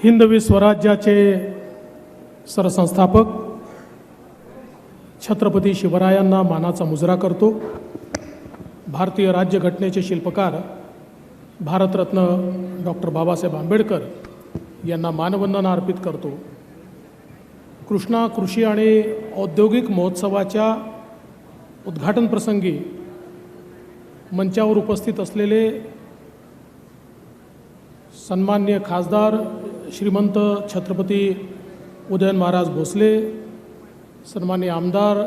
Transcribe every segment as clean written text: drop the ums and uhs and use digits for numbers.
हिंदवी स्वराज्याचे सरसंस्थापक छत्रपती शिवरायांना मानाचा मुजरा करतो। भारतीय राज्यघटनेचे शिल्पकार भारतरत्न डॉक्टर बाबासाहेब आंबेडकर यांना मानवंदना अर्पित करतो। कृष्णा कृषी आणि औद्योगिक महोत्सवाच्या उद्घाटन प्रसंगी मंचावर उपस्थित असलेले सन्माननीय खासदार श्रीमंत छत्रपती उदयन महाराज भोसले, सन्माननीय आमदार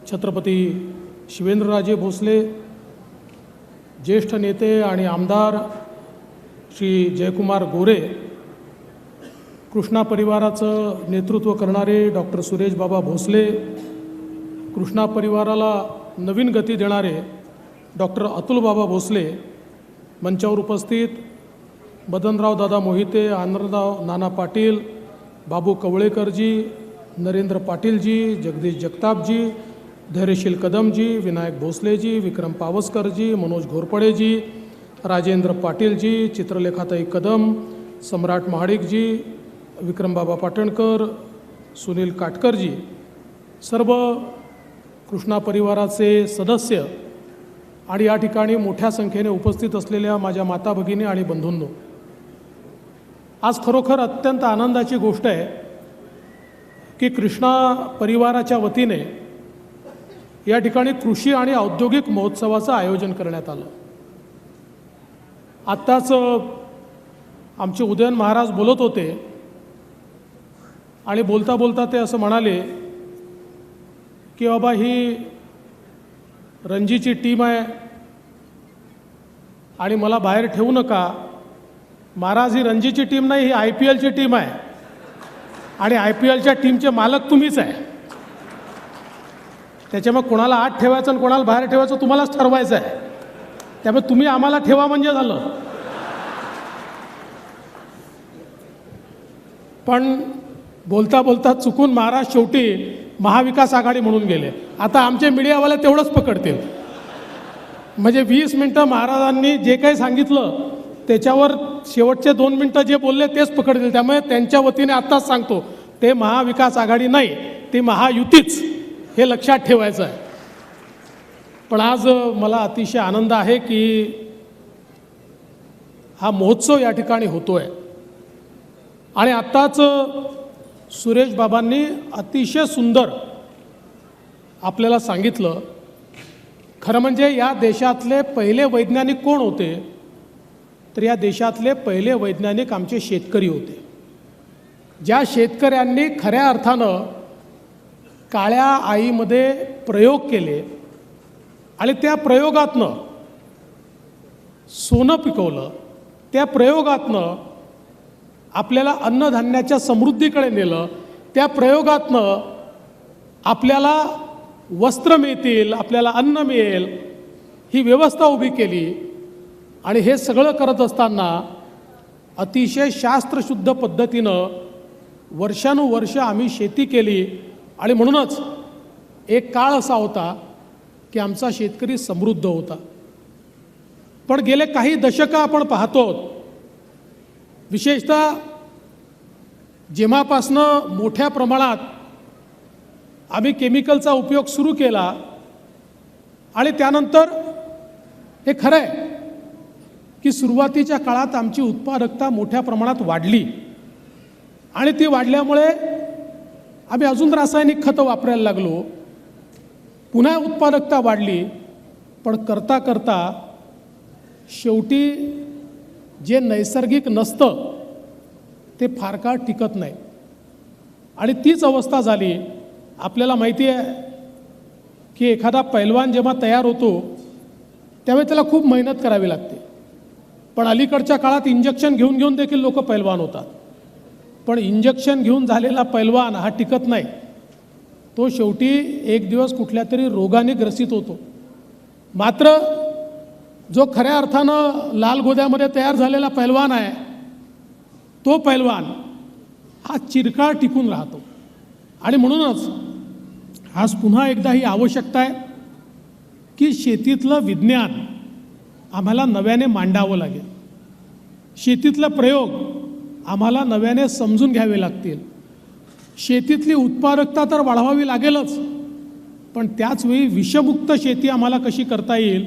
छत्रपती शिवेंद्रराजे भोसले, ज्येष्ठ नेते आणि आमदार श्री जयकुमार गोरे, कृष्णा परिवाराचं नेतृत्व करणारे डॉक्टर सुरेश बाबा भोसले, कृष्णा परिवाराला नवीन गती देणारे डॉक्टर अतुल बाबा भोसले, मंचावर उपस्थित मदनराव दादा मोहिते, आनंदराव नाना पाटील, बाबू कवळेकरजी, नरेंद्र पाटीलजी, जगदीश जगतापजी, धैर्यशील कदमजी, विनायक भोसलेजी, विक्रम पावसकरजी, मनोज घोरपडेजी, राजेंद्र पाटीलजी, चित्रलेखाताई कदम, सम्राट महाडिकजी, विक्रमबाबा पाटणकर, सुनील काटकरजी, सर्व कृष्णा परिवाराचे सदस्य आणि या ठिकाणी मोठ्या संख्येने उपस्थित असलेल्या माझ्या माता भगिनी आणि बंधूंनो, आज खरोखर अत्यंत आनंदाची गोष्ट आहे की कृष्णा परिवाराच्या वतीने या ठिकाणी कृषी आणि औद्योगिक महोत्सवाचं आयोजन करण्यात आलं। आत्ताच आमचे उदयन महाराज बोलत होते आणि बोलता बोलता ते असं म्हणाले की बाबा ही रणजीची टीम आहे आणि मला बाहेर ठेवू नका। महाराज, ही रणजीची टीम नाही, ही IPLची टीम आहे आणि IPLच्या टीमचे मालक तुम्हीच आहे। त्याच्यामुळे कोणाला आत ठेवायचं आणि कोणाला बाहेर ठेवायचं तुम्हालाच ठरवायचं आहे। त्यामुळे तुम्ही आम्हाला ठेवा म्हणजे झालं। पण बोलता बोलता चुकून महाराज शेवटी महाविकास आघाडी म्हणून गेले। आता आमचे मीडियावाले तेवढंच पकडतील, म्हणजे 20 मिनटं महाराजांनी जे काही सांगितलं त्याच्यावर शेवटचे 2 मिनटं जे बोलले तेच पकडतील। त्यामुळे त्यांच्या वतीने आत्ताच सांगतो, ते महाविकास आघाडी नाही, ती महायुतीच, हे लक्षात ठेवायचं आहे। पण आज मला अतिशय आनंद आहे की हा महोत्सव या ठिकाणी होतो आहे आणि आत्ताच सुरेश बाबांनी अतिशय सुंदर आपल्याला सांगितलं। खरं म्हणजे या देशातले पहिले वैज्ञानिक कोण होते, तर या देशातले पहिले वैज्ञानिक आमचे शेतकरी होते। ज्या शेतकऱ्यांनी खऱ्या अर्थानं काळ्या आईमध्ये प्रयोग केले आणि त्या प्रयोगातनं सोनं पिकवलं, त्या प्रयोगातनं आपल्याला अन्नधान्याच्या समृद्धीकडे नेलं, त्या प्रयोगातनं आपल्याला वस्त्र मिळतील, आपल्याला अन्न मिळेल, ही व्यवस्था उभी केली। आणि हे सगळं करत असताना अतिशय शास्त्रशुद्ध पद्धतीनं वर्षानुवर्ष आम्ही शेती केली आणि म्हणूनच एक काळ असा होता की आमचा शेतकरी समृद्ध होता। पण गेले काही दशकं आपण पाहतो, विशेषतः जेव्हापासनं मोठ्या प्रमाणात आम्ही केमिकलचा उपयोग सुरू केला आणि त्यानंतर हे खरं आहे की सुरुवातीच्या काळात आमची उत्पादकता मोठ्या प्रमाणात वाढली आणि ती वाढल्यामुळे आम्ही अजून रासायनिक खतं वापरायला लागलो, पुन्हा उत्पादकता वाढली। पण करता करता शेवटी जे नैसर्गिक नसतं ते फार काळ टिकत नाही आणि तीच अवस्था झाली। आपल्याला माहिती आहे की एखादा पैलवान जेव्हा तयार होतो त्यावेळी त्याला खूप मेहनत करावी लागते, पण अलीकडच्या काळात इंजेक्शन घेऊन घेऊन देखील लोक पैलवान होतात। पण इंजेक्शन घेऊन झालेला पैलवान हा टिकत नाही, तो शेवटी एक दिवस कुठल्या तरी रोगाने ग्रसित होतो। मात्र जो खऱ्या अर्थानं लाल गोद्यामध्ये तयार झालेला पैलवान आहे, तो पैलवान हा चिरकाळ टिकून राहतो। आणि म्हणूनच आज पुन्हा एकदा ही आवश्यकता आहे की शेतीतलं विज्ञान आम्हाला नव्याने मांडावं लागेल। शेतीतला प्रयोग आम्हाला नव्याने समजून घ्यावे लागतील. शेतीतली उत्पादकता तर वाढवावी लागेलच, पण त्याचवेळी विषमुक्त शेती आम्हाला कशी करता येईल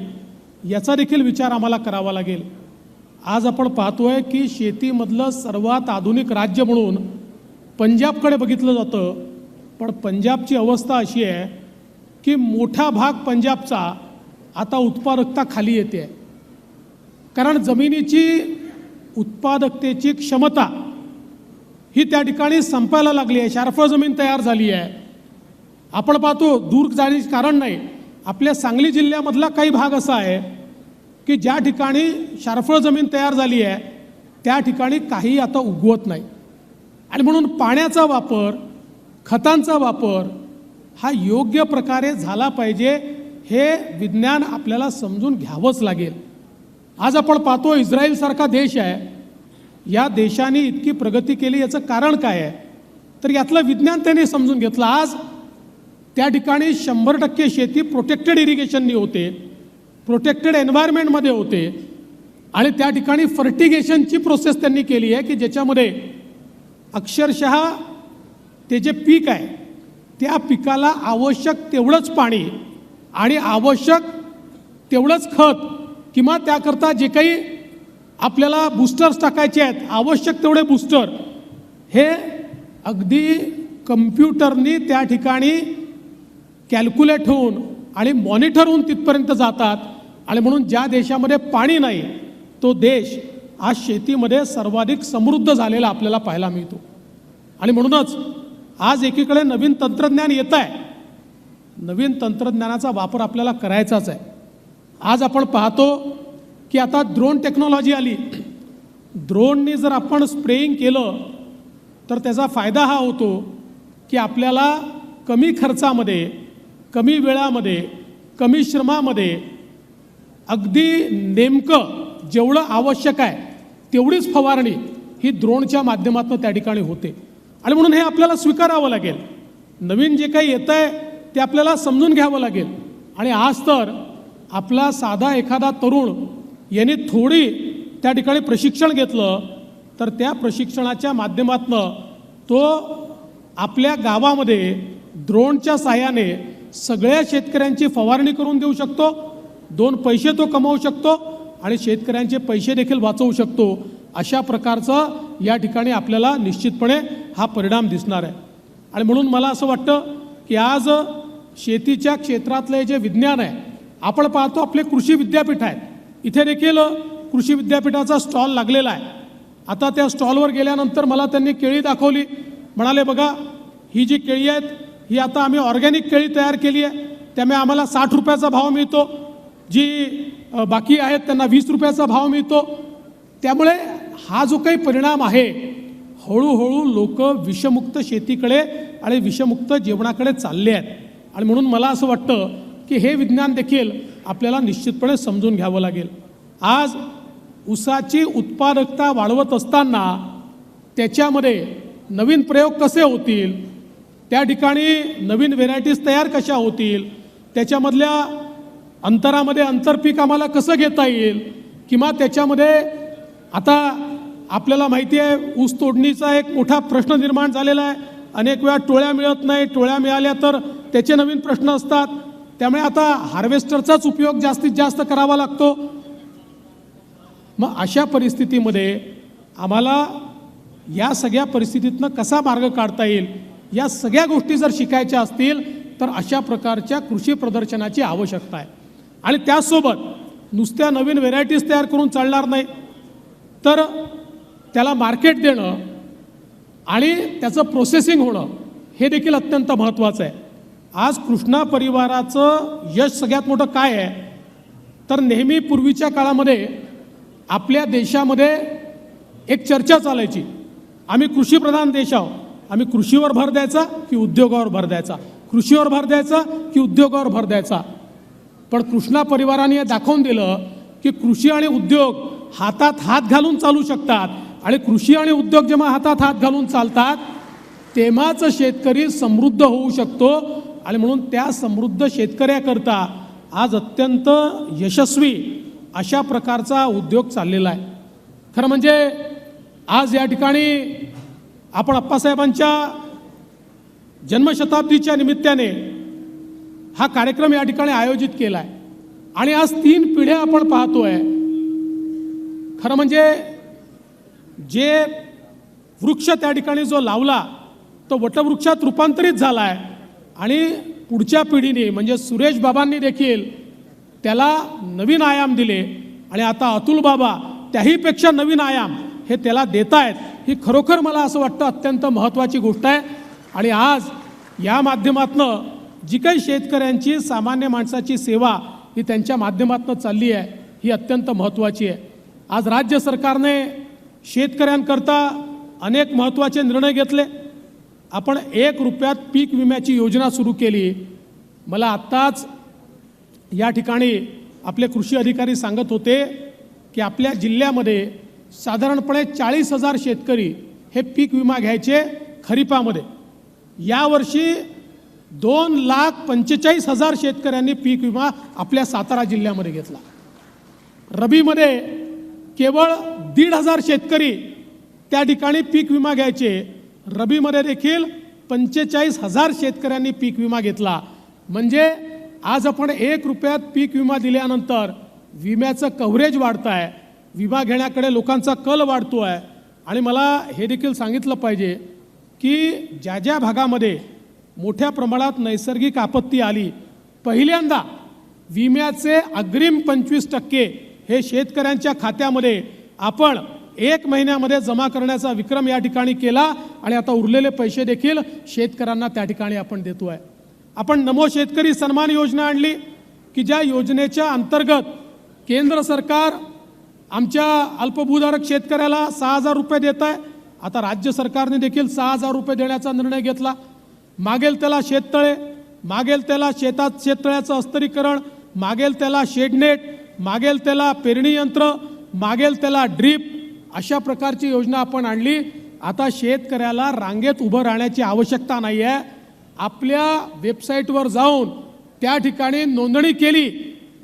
याचा देखील विचार आम्हाला करावा लागेल. आज आपण पाहतोय की शेतीमधलं सर्वात आधुनिक राज्य म्हणून पंजाबकडे बघितलं जातं, पण पंजाबची अवस्था अशी आहे की मोठा भाग पंजाबचा आता उत्पादकता खाली येते आहे. कारण जमिनीची उत्पादकतेची क्षमता ही त्या ठिकाणी संपायला लागली आहे. शार्फळ जमीन तयार झाली आहे. आपण पाहतो, दूर जाण्याचे कारण नाही, आपल्या सांगली जिल्ह्यामधला काही भाग असा आहे की ज्या ठिकाणी शार्फळ जमीन तयार झाली आहे त्या ठिकाणी काही आता उगवत नाही. आणि म्हणून पाण्याचा वापर, खतांचा वापर हा योग्य प्रकारे झाला पाहिजे, हे विज्ञान आपल्याला समजून घ्यावंच लागेल. आज आपण पाहतो इस्रायलसारखा देश आहे, या देशाने इतकी प्रगती केली, याचं कारण काय आहे तर यातलं विज्ञान त्यांनी समजून घेतलं. आज त्या ठिकाणी 100% शेती प्रोटेक्टेड इरिगेशननी होते, प्रोटेक्टेड एन्व्हायरमेंटमध्ये होते आणि त्या ठिकाणी फर्टिगेशनची प्रोसेस त्यांनी केली आहे की ज्याच्यामध्ये अक्षरशः ते जे पीक आहे त्या पिकाला आवश्यक तेवढंच पाणी आणि आवश्यक तेवढंच खत किंवा त्याकरता जे काही आपल्याला बूस्टर्स टाकायचे आहेत, आवश्यक तेवढे बूस्टर हे अगदी कम्प्युटरनी त्या ठिकाणी कॅल्क्युलेट होऊन आणि मॉनिटर होऊन तिथपर्यंत जातात. आणि म्हणून ज्या देशामध्ये पाणी नाही तो देश आज शेतीमध्ये सर्वाधिक समृद्ध झालेला आपल्याला पाहायला मिळतो. आणि म्हणूनच आज एकीकडे नवीन तंत्रज्ञान येत आहे, नवीन तंत्रज्ञानाचा वापर आपल्याला करायचाच आहे. आज आपण पाहतो की आता ड्रोन टेक्नॉलॉजी आली. ड्रोननी जर आपण स्प्रेइंग केलं तर त्याचा फायदा हा होतो की आपल्याला कमी खर्चामध्ये, कमी वेळामध्ये, कमी श्रमामध्ये अगदी नेमकं जेवढं आवश्यक आहे तेवढीच फवारणी ही ड्रोनच्या माध्यमातून त्या ठिकाणी होते. आणि म्हणून हे आपल्याला स्वीकारावं लागेल. नवीन जे काही येतं आहे ते आपल्याला समजून घ्यावं लागेल. आणि आज तर आपला साधा एखादा तरुण याने थोडी त्या ठिकाणी प्रशिक्षण घेतलं तर त्या प्रशिक्षणाच्या माध्यमातून तो आपल्या गावामध्ये ड्रोनच्या साहाय्याने सगळ्या शेतकऱ्यांची फवारणी करून देऊ शकतो, 2 पैसे तो कमावू शकतो आणि शेतकऱ्यांचे पैसे देखील वाचवू शकतो. अशा प्रकारचं या ठिकाणी आपल्याला निश्चितपणे हा परिणाम दिसणार आहे. आणि म्हणून मला असं वाटतं की आज शेतीच्या क्षेत्रातले जे विज्ञान आहे, आपण पाहतो आपले कृषी विद्यापीठ आहेत, इथे देखील कृषी विद्यापीठाचा स्टॉल लागलेला आहे. आता त्या स्टॉलवर गेल्यानंतर मला त्यांनी केळी दाखवली, म्हणाले बघा ही जी केळी आहेत ही आता आम्ही ऑर्गॅनिक केळी तयार केली आहे, त्यामुळे आम्हाला 60 रुपयाचा भाव मिळतो, जी बाकी आहेत त्यांना 20 रुपयाचा भाव मिळतो. त्यामुळे हा जो काही परिणाम आहे, हळूहळू लोक विषमुक्त शेतीकडे आणि विषमुक्त जेवणाकडे चालले आहेत. आणि म्हणून मला असं वाटतं की हे विज्ञान देखील आपल्याला निश्चितपणे समजून घ्यावं लागेल. आज ऊसाची उत्पादकता वाढवत असताना त्याच्यामध्ये नवीन प्रयोग कसे होतील, त्या ठिकाणी नवीन व्हेरायटीज तयार कशा होतील, त्याच्यामधल्या अंतरामध्ये आंतरपीक आम्हाला कसं घेता येईल, किंवा त्याच्यामध्ये आता आपल्याला माहिती आहे ऊस तोडणीचा एक मोठा प्रश्न निर्माण झालेला आहे. अनेक वेळा टोळ्या मिळत नाही, टोळ्या मिळाल्या तर त्याचे नवीन प्रश्न असतात. त्यामुळे आता हार्वेस्टरचाच उपयोग जास्तीत जास्त करावा लागतो. मग अशा परिस्थितीमध्ये आम्हाला या सगळ्या परिस्थितीतनं कसा मार्ग काढता येईल, या सगळ्या गोष्टी जर शिकायच्या असतील तर अशा प्रकारच्या कृषी प्रदर्शनाची आवश्यकता आहे. आणि त्याचसोबत नुसत्या नवीन व्हेरायटीज तयार करून चालणार नाही, तर त्याला मार्केट देणं आणि त्याचं प्रोसेसिंग होणं हे देखील अत्यंत महत्त्वाचं आहे. आज कृष्णा परिवाराचं यश सगळ्यात मोठं काय आहे तर नेहमी पूर्वीच्या काळामध्ये आपल्या देशामध्ये एक चर्चा चालायची, आम्ही कृषीप्रधान देश आहोत, आम्ही कृषीवर भर द्यायचा की उद्योगावर भर द्यायचा, कृषीवर भर द्यायचा की उद्योगावर भर द्यायचा. पण कृष्णा परिवाराने हे दाखवून दिलं की कृषी आणि उद्योग हातात हात घालून चालू शकतात. आणि कृषी आणि उद्योग जेव्हा हातात हात घालून चालतात तेव्हाच शेतकरी समृद्ध होऊ शकतो. आणि म्हणून त्या समृद्ध शेतकऱ्याकरता आज अत्यंत यशस्वी अशा प्रकारचा उद्योग चाललेला आहे. खरं म्हणजे आज या ठिकाणी आपण अप्पासाहेबांच्या जन्मशताब्दीच्या निमित्ताने हा कार्यक्रम या ठिकाणी आयोजित केला आहे आणि आज 3 पिढ्या आपण पाहतोय। खरं म्हणजे जे वृक्ष त्या ठिकाणी जो लावला तो वटवृक्षात रूपांतरित झाला आहे आणि पुढच्या पिढीने म्हणजे सुरेश बाबांनी देखील त्याला नवीन आयाम दिले आणि आता अतुल बाबा त्याहीपेक्षा नवीन आयाम हे त्याला देत आहेत। ही खरोखर मला असं वाटतं अत्यंत महत्त्वाची गोष्ट आहे आणि आज या माध्यमातनं जी काही शेतकऱ्यांची सामान्य माणसाची सेवा ही त्यांच्या माध्यमातून चालली आहे ही अत्यंत महत्त्वाची आहे। आज राज्य सरकारने शेतकऱ्यांकरता अनेक महत्त्वाचे निर्णय घेतले। आपण 1 रुपयात पीक विम्याची योजना सुरू केली। मला आत्ताच या ठिकाणी आपले कृषी अधिकारी सांगत होते की आपल्या जिल्ह्यामध्ये साधारणपणे 40,000 शेतकरी हे पीक विमा घ्यायचे खरीपामध्ये। यावर्षी 2,45,000 शेतकऱ्यांनी पीक विमा आपल्या सातारा जिल्ह्यामध्ये घेतला। रबीमध्ये केवळ 1,500 शेतकरी त्या ठिकाणी पीक विमा घ्यायचे। रबीमध्ये देखील 45,000 शेतकऱ्यांनी पीक विमा घेतला। म्हणजे आज आपण 1 रुपयात पीक विमा दिल्यानंतर विम्याचं कव्हरेज वाढतं आहे, विमा घेण्याकडे लोकांचा कल वाढतो आहे। आणि मला हे देखील सांगितलं पाहिजे की ज्या ज्या भागामध्ये मोठ्या प्रमाणात नैसर्गिक आपत्ती आली पहिल्यांदा विम्याचे अग्रिम 25% हे शेतकऱ्यांच्या खात्यामध्ये आपण 1 महिन्यामध्ये जमा करण्याचा विक्रम या ठिकाणी केला आणि आता उरलेले पैसे देखील शेतकऱ्यांना त्या ठिकाणी आपण देतो आहे। आपण नमो शेतकरी सन्मान योजना आणली की ज्या योजनेच्या अंतर्गत केंद्र सरकार आमच्या अल्पभूधारक शेतकऱ्याला 6,000 रुपये देत आहे। आता राज्य सरकारने देखील 6,000 रुपये देण्याचा निर्णय घेतला। मागेल त्याला शेततळे, मागेल त्याला शेतात शेततळ्याचं अस्तरीकरण, मागेल त्याला शेडनेट, मागेल त्याला पेरणी यंत्र, मागेल त्याला ड्रीप, अशा प्रकारची योजना आपण आणली। आता शेतकऱ्याला रांगेत उभं राहण्याची आवश्यकता नाही आहे। आपल्या वेबसाईटवर जाऊन त्या ठिकाणी नोंदणी केली,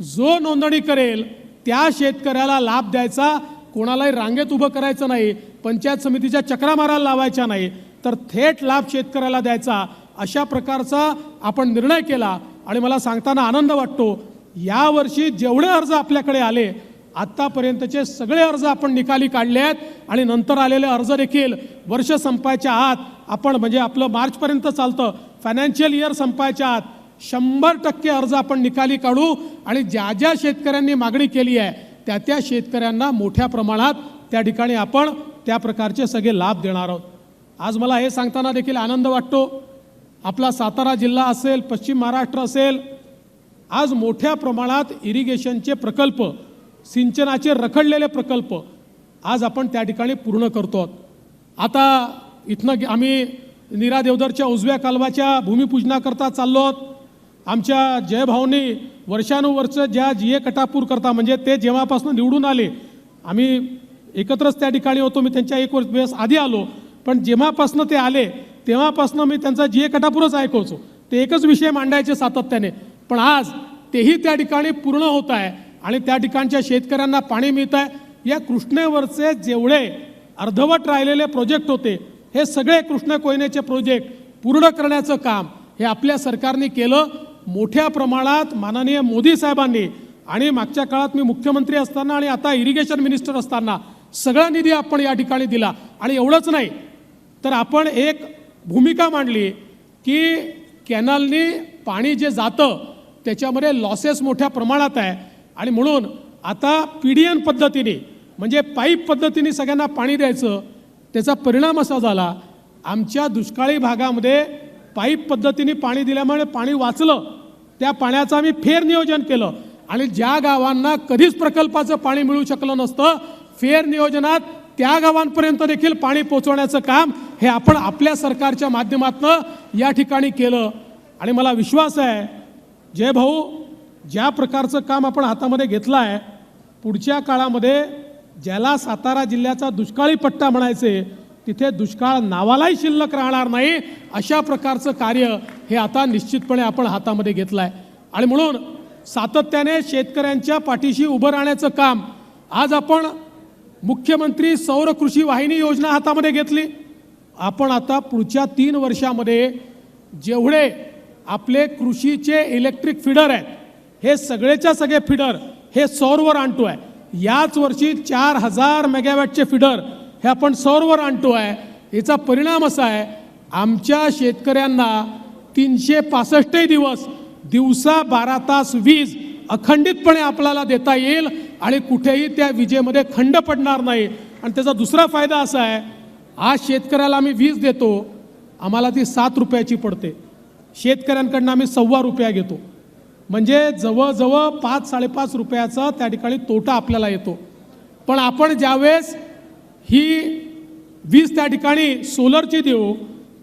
जो नोंदणी करेल त्या शेतकऱ्याला लाभ द्यायचा, कोणालाही रांगेत उभं करायचं नाही, पंचायत समितीच्या चक्रा मारायला लावायच्या नाही, तर थेट लाभ शेतकऱ्याला द्यायचा। अशा प्रकारचा आपण निर्णय केला आणि मला सांगताना आनंद वाटतो यावर्षी जेवढे अर्ज आपल्याकडे आले आत्तापर्यंतचे सगळे अर्ज आपण निकाली काढले आहेत आणि नंतर आलेले अर्ज देखील वर्ष संपायच्या आत आपण म्हणजे आपलं मार्चपर्यंत चालतं, फायनान्शियल इयर संपायच्या आत 100% अर्ज आपण निकाली काढू आणि ज्या ज्या शेतकऱ्यांनी मागणी केली आहे त्या त्या शेतकऱ्यांना मोठ्या प्रमाणात त्या ठिकाणी आपण त्या प्रकारचे सगळे लाभ देणार आहोत। आज मला हे सांगताना देखील आनंद वाटतो, आपला सातारा जिल्हा असेल, पश्चिम महाराष्ट्र असेल, आज मोठ्या प्रमाणात इरिगेशनचे प्रकल्प, सिंचनाचे रखडलेले प्रकल्प आज आपण त्या ठिकाणी पूर्ण करतो। आता इथनं आम्ही नीरा देवधरच्या उजव्या कालवाच्या भूमिपूजनाकरता चाललो आहोत। आमच्या जयभाऊंनी वर्षानुवर्ष ज्या GA कटापूर करता म्हणजे ते जेव्हापासून निवडून आले, आम्ही एकत्रच त्या ठिकाणी होतो, मी त्यांच्या 1 वर्ष आधी आलो, पण जेव्हापासून ते आले तेव्हापासून मी त्यांचा GA कटापूरच ऐकायचो, ते एकच विषय मांडायचे सातत्याने, पण आज तेही त्या ठिकाणी पूर्ण होत आहे आणि त्या ठिकाणच्या शेतकऱ्यांना पाणी मिळत आहे। या कृष्णेवरचे जेवढे अर्धवट राहिलेले प्रोजेक्ट होते हे सगळे कृष्ण कोयनेचे प्रोजेक्ट पूर्ण करण्याचं काम हे आपल्या सरकारने केलं। मोठ्या प्रमाणात माननीय मोदी साहेबांनी आणि मागच्या काळात मी मुख्यमंत्री असताना आणि आता इरिगेशन मिनिस्टर असताना सगळा निधी आपण या ठिकाणी दिला। आणि एवढंच नाही तर आपण एक भूमिका मांडली की कॅनलनी पाणी जे जातं त्याच्यामध्ये लॉसेस मोठ्या प्रमाणात आहे आणि म्हणून आता PDN पद्धतीने म्हणजे पाईप पद्धतीने सगळ्यांना पाणी द्यायचं। त्याचा परिणाम असा झाला, आमच्या दुष्काळी भागामध्ये पाईप पद्धतीने पाणी दिल्यामुळे पाणी वाचलं, त्या पाण्याचं आम्ही फेर नियोजन केलं आणि ज्या गावांना कधीच प्रकल्पाचं पाणी मिळू शकलं नसतं फेर नियोजनात त्या गावांपर्यंत देखील पाणी पोहोचवण्याचं काम हे आपण आपल्या सरकारच्या माध्यमातून या ठिकाणी केलं। आणि मला विश्वास आहे जय भाऊ, ज्या प्रकारचं काम आपण हातामध्ये घेतलं आहे पुढच्या काळामध्ये ज्याला सातारा जिल्ह्याचा दुष्काळी पट्टा म्हणायचे तिथे दुष्काळ नावालाही शिल्लक राहणार नाही, अशा प्रकारचं कार्य हे आता निश्चितपणे आपण हातामध्ये घेतलं आहे। आणि म्हणून सातत्याने शेतकऱ्यांच्या पाठीशी उभं राहण्याचं काम आज आपण मुख्यमंत्री सौर कृषी वाहिनी योजना हातामध्ये घेतली. आपण आता पुढच्या 3 वर्षामध्ये जेवढे आपले कृषीचे इलेक्ट्रिक फीडर आहेत, हे सगळेच्या सगळे फीडर हे सौरवर आणतो आहे. याच वर्षी 4000 मेगावॅटचे फीडर हे आपण सौरवर आणतो आहे. याचा परिणाम असा आहे, आमच्या शेतकऱ्यांना 365 दिवस दिवसा 12 तास वीज अखंडितपणे आपल्याला देता येईल आणि कुठेही त्या विजेमध्ये खंड पडणार नाही. आणि त्याचा दुसरा फायदा असा आहे, आज शेतकऱ्याला आम्ही वीज देतो, आम्हाला ती 7 रुपयाची पडते. शेतकऱ्यांकडनं आम्ही ₹1.25 घेतो. म्हणजे जवळजवळ 5-5.5 रुपयाचा त्या ठिकाणी तोटा आपल्याला येतो. पण आपण ज्यावेळेस ही वीज त्या ठिकाणी सोलरची देऊ,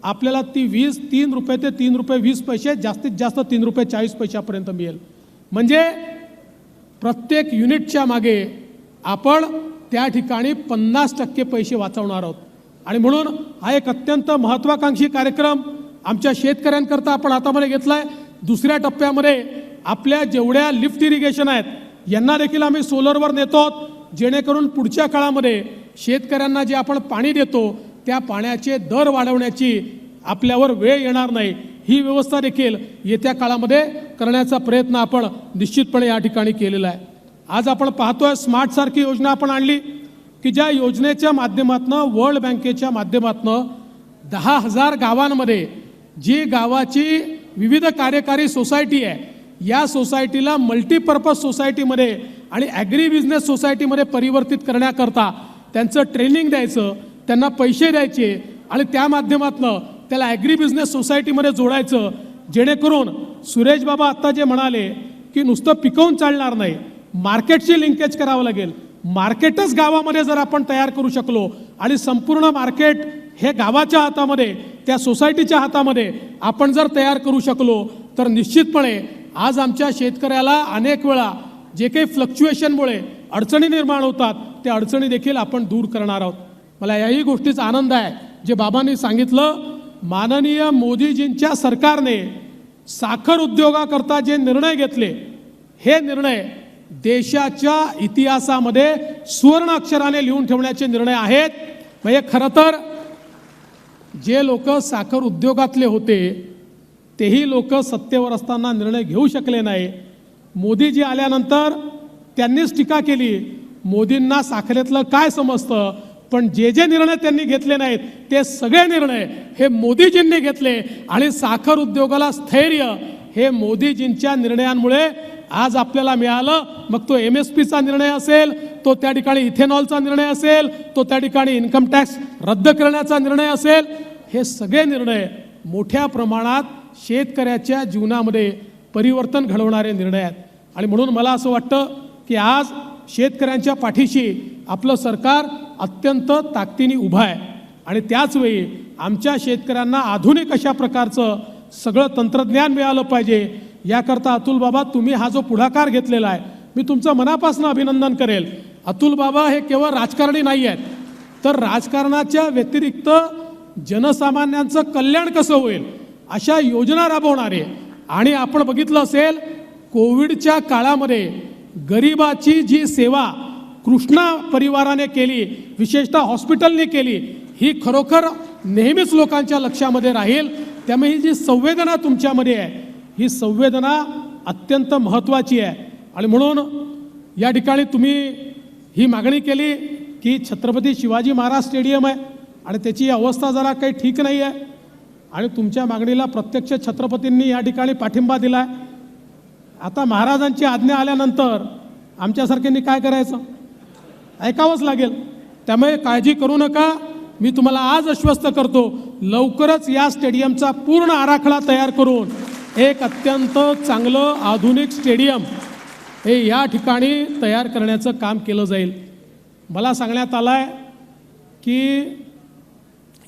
आपल्याला ती वीज ₹3 ते ₹3.20 जास्तीत जास्त ₹3.40 मिळेल. म्हणजे प्रत्येक युनिटच्या मागे आपण त्या ठिकाणी 50% पैसे वाचवणार आहोत. आणि म्हणून हा एक अत्यंत महत्त्वाकांक्षी कार्यक्रम आमच्या शेतकऱ्यांकरता आपण हातामध्ये घेतला आहे. दुसऱ्या टप्प्यामध्ये आपल्या जेवढ्या लिफ्ट इरिगेशन आहेत यांना देखील आम्ही सोलरवर नेतो, जेणेकरून पुढच्या काळामध्ये शेतकऱ्यांना जे आपण पाणी देतो त्या पाण्याचे दर वाढवण्याची आपल्यावर वेळ येणार नाही. ही व्यवस्था देखील येत्या काळामध्ये करण्याचा प्रयत्न आपण निश्चितपणे या ठिकाणी केलेला आहे. आज आपण पाहतोय स्मार्ट सारखी योजना आपण आणली की ज्या योजनेच्या माध्यमातून वर्ल्ड बँकेच्या माध्यमातून 10,000 गावांमध्ये जी गावाची विविध कार्यकारी सोसायटी आहे, या सोसायटीला मल्टीपर्पज सोसायटीमध्ये आणि ॲग्री बिझनेस सोसायटीमध्ये परिवर्तित करण्याकरता त्यांचं ट्रेनिंग द्यायचं, त्यांना पैसे द्यायचे आणि त्या माध्यमातून त्याला ॲग्री बिझनेस सोसायटीमध्ये जोडायचं. जेणेकरून सुरेश बाबा आत्ता जे म्हणाले की नुसतं पिकवून चालणार नाही, मार्केटशी लिंकेज करावं लागेल. मार्केटच गावामध्ये जर आपण तयार करू शकलो आणि संपूर्ण मार्केट हे गावाच्या हातामध्ये, त्या सोसायटीच्या हातामध्ये आपण जर तयार करू शकलो तर निश्चितपणे आज आमच्या शेतकऱ्याला अनेक वेळा जे काही फ्लक्च्युएशनमुळे अडचणी निर्माण होतात त्या अडचणी देखील आपण दूर करणार आहोत. मला याही गोष्टीचा आनंद आहे जे बाबांनी सांगितलं, माननीय मोदीजींच्या सरकारने साखर उद्योगाकरता जे निर्णय घेतले, हे निर्णय देशाच्या इतिहासामध्ये सुवर्ण अक्षराने लिहून ठेवण्याचे निर्णय आहेत. म्हणजे खरं तर जे लोक साखर उद्योगातले होते तेही लोक सत्तेवर असताना निर्णय घेऊ शकले नाही. मोदीजी आल्यानंतर त्यांनीच टीका केली, मोदींना साखरेतलं काय समजतं. पण जे जे निर्णय त्यांनी घेतले नाहीत ते सगळे निर्णय हे मोदीजींनी घेतले आणि साखर उद्योगाला स्थैर्य हे मोदीजींच्या निर्णयांमुळे आज आपल्याला मिळालं. मग तो MSPचा निर्णय असेल, तो त्या ठिकाणी इथेनॉलचा निर्णय असेल, तो त्या ठिकाणी इन्कम टॅक्स रद्द करण्याचा निर्णय असेल, हे सगळे निर्णय मोठ्या प्रमाणात शेतकऱ्याच्या जीवनामध्ये परिवर्तन घडवणारे निर्णय आहेत. आणि म्हणून मला असं वाटतं की आज शेतकऱ्यांच्या पाठीशी आपलं सरकार अत्यंत ताकदीने उभं आहे. आणि त्याचवेळी आमच्या शेतकऱ्यांना आधुनिक अशा प्रकारचं सगळं तंत्रज्ञान मिळालं पाहिजे. याकरता अतुल बाबा, तुम्ही हा जो पुढाकार घेतलेला आहे, मी तुमचं मनापासून अभिनंदन करेल. अतुल बाबा हे केवळ राजकारणी नाही आहेत, तर राजकारणाच्या व्यतिरिक्त जनसामान्यांचं कल्याण कसं होईल अशा योजना राबवणारे. आणि आपण बघितलं असेल कोविडच्या काळामध्ये गरिबाची जी सेवा कृष्णा परिवाराने केली, विशेषतः हॉस्पिटलने केली, ही खरोखर नेहमीच लोकांच्या लक्षामध्ये राहील. त्यामुळे ही जी संवेदना तुमच्यामध्ये आहे, ही संवेदना अत्यंत महत्त्वाची आहे. आणि म्हणून या ठिकाणी तुम्ही ही मागणी केली की छत्रपती शिवाजी महाराज स्टेडियम आहे आणि त्याची अवस्था जरा काही ठीक नाही आहे, आणि तुमच्या मागणीला प्रत्यक्ष छत्रपतींनी या ठिकाणी पाठिंबा दिला आहे. आता महाराजांची आज्ञा आल्यानंतर आमच्यासारख्यांनी काय करायचं, ऐकावंच लागेल. त्यामुळे काळजी करू नका. मी तुम्हाला आज आश्वस्त करतो, लवकरच या स्टेडियमचा पूर्ण आराखडा तयार करून एक अत्यंत चांगलं आधुनिक स्टेडियम हे या ठिकाणी तयार करण्याचं काम केलं जाईल. मला सांगण्यात आलं आहे की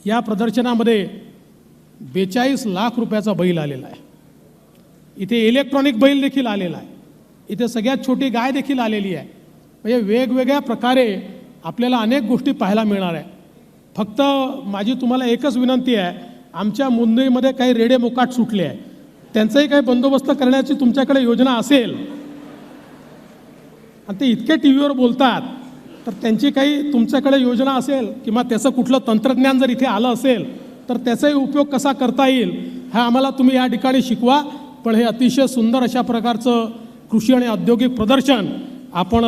या प्रदर्शनामध्ये 42 लाख रुपयाचा बैल आलेला आहे. इथे इलेक्ट्रॉनिक बैल देखील आलेला आहे. इथे सगळ्यात छोटी गाय देखील आलेली आहे. म्हणजे वेगवेगळ्या प्रकारे आपल्याला अनेक गोष्टी पाहायला मिळणार आहे. फक्त माझी तुम्हाला एकच विनंती आहे, आमच्या मुंबईमध्ये काही रेडे मोकाट सुटले आहे, त्यांचाही काही बंदोबस्त करण्याची तुमच्याकडे योजना असेल. आणि ते इतके TV वर बोलतात तर त्यांची काही तुमच्याकडे योजना असेल किंवा त्याचं कुठलं तंत्रज्ञान जर इथे आलं असेल तर त्याचाही उपयोग कसा करता येईल हा आम्हाला तुम्ही या ठिकाणी शिकवा. पण हे अतिशय सुंदर अशा प्रकारचं कृषी आणि औद्योगिक प्रदर्शन आपण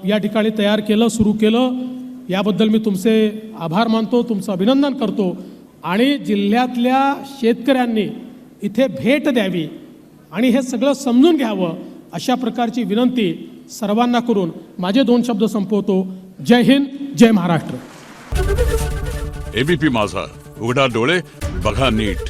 या ठिकाणी तयार केलं, सुरू केलं. याबद्दल मी तुमचे आभार मानतो, तुमचं अभिनंदन करतो. आणि जिल्ह्यातल्या शेतकऱ्यांनी इथे भेट द्यावी आणि हे सगळं समजून घ्यावं अशा प्रकारची विनंती सर्वांना करून माझे 2 शब्द संपवतो. जय हिंद, जय महाराष्ट्र. एबीपी माझा, उघडा डोळे बघा नीट.